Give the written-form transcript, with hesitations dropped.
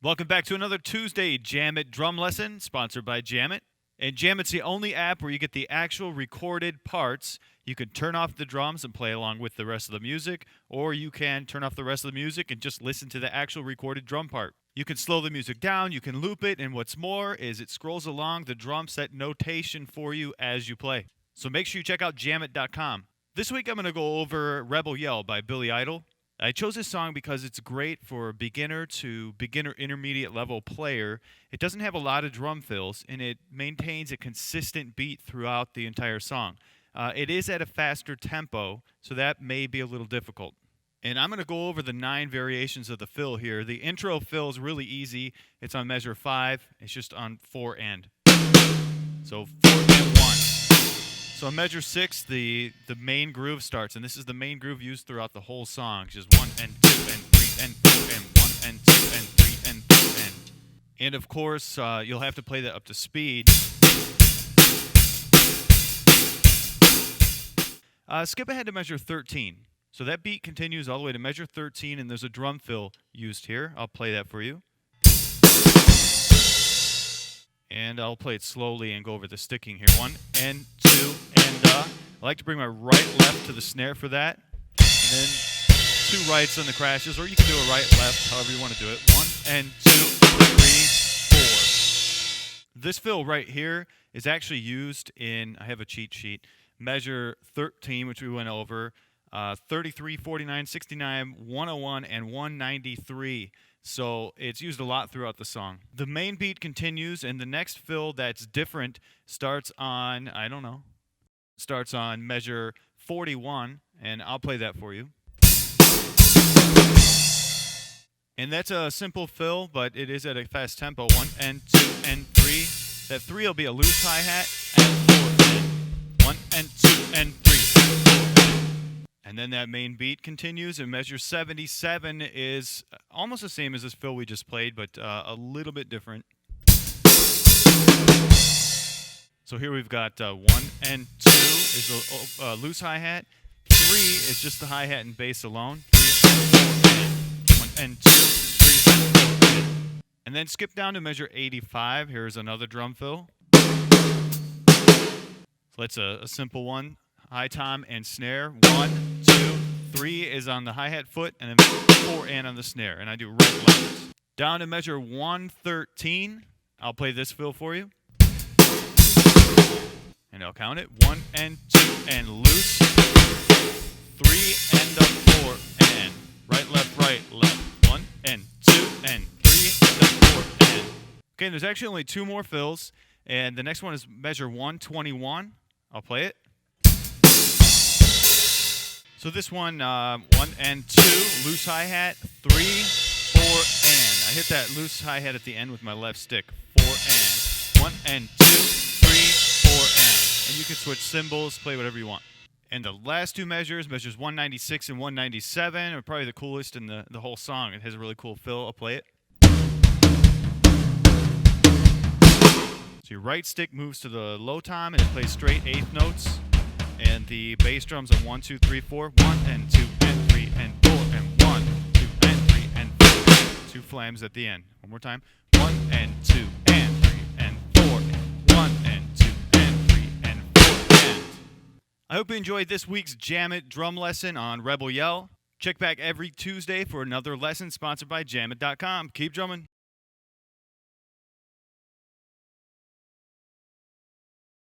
Welcome back to another Tuesday Jam It drum lesson sponsored by Jam It. And Jam It's the only app where you get the actual recorded parts. You can turn off the drums and play along with the rest of the music, or you can turn off the rest of the music and just listen to the actual recorded drum part. You can slow the music down, you can loop it, and what's more is it scrolls along the drum set notation for you as you play. So make sure you check out jamit.com. This week I'm going to go over Rebel Yell by Billy Idol. I chose this song because it's great for a beginner to beginner intermediate level player. It doesn't have a lot of drum fills, and it maintains a consistent beat throughout the entire song. It is at a faster tempo, so that may be a little difficult. And I'm going to go over the 9 variations of the fill here. The intro fill is really easy. It's on measure 5. It's just on 4 and. So 4 and 1. So on measure 6, the main groove starts, and this is the main groove used throughout the whole song. It's just 1 and 2 and 3 and 4 and 1 and 2 and 3 and 4 and. And of course, you'll have to play that up to speed. Skip ahead to measure 13. So that beat continues all the way to measure 13, and there's a drum fill used here. I'll play that for you. And I'll play it slowly and go over the sticking here. 1 and 2 and I like to bring my right, left to the snare for that. And then 2 rights on the crashes, or you can do a right, left, however you want to do it. 1 and 2, 3, 4. This fill right here is actually used in, I have a cheat sheet, measure 13, which we went over, 33, 49, 69, 101, and 193. So it's used a lot throughout the song. The main beat continues, and the next fill that's different starts on, starts on measure 41, and I'll play that for you. And that's a simple fill, but it is at a fast tempo. 1 and 2 and 3. That 3 will be a loose hi-hat, and 4 and 1 and 2 and 3 and 4 and. And then that main beat continues, and measure 77 is almost the same as this fill we just played, but a little bit different. So here we've got 1 and 2 is a loose hi-hat. 3 is just the hi-hat and bass alone. 3 and 4 and 1 and 2, 3 and 4 and. And then skip down to measure 85. Here's another drum fill. So that's a simple one. High tom and snare. 1, 2, 3 is on the hi-hat foot, and then 4 and on the snare. And I do right, left. Down to measure 113. I'll play this fill for you. And I'll count it. 1 and 2 and loose. 3 and a 4 and. Right, left. 1 and 2 and 3 and a 4 and. Okay, there's actually only 2 more fills, and the next one is measure 121. I'll play it. So this one, 1 and 2, loose hi-hat, 3, 4 and. I hit that loose hi-hat at the end with my left stick. 4 and. 1 and 2, 3, 4 and. And you can switch cymbals, play whatever you want. And the last 2 measures, measures 196 and 197, are probably the coolest in the whole song. It has a really cool fill. I'll play it. So your right stick moves to the low tom, and it plays straight 8th notes. And the bass drums are 1, 2, 3, 4, 1 and 2 and 3 and 4 and 1, 2 and 3 and 4. 2 flams at the end. One more time. 1 and 2 and 3 and 4 and 1 and 2 and 3 and 4 and. I hope you enjoyed this week's Jam It drum lesson on Rebel Yell. Check back every Tuesday for another lesson sponsored by jamit.com. Keep drumming.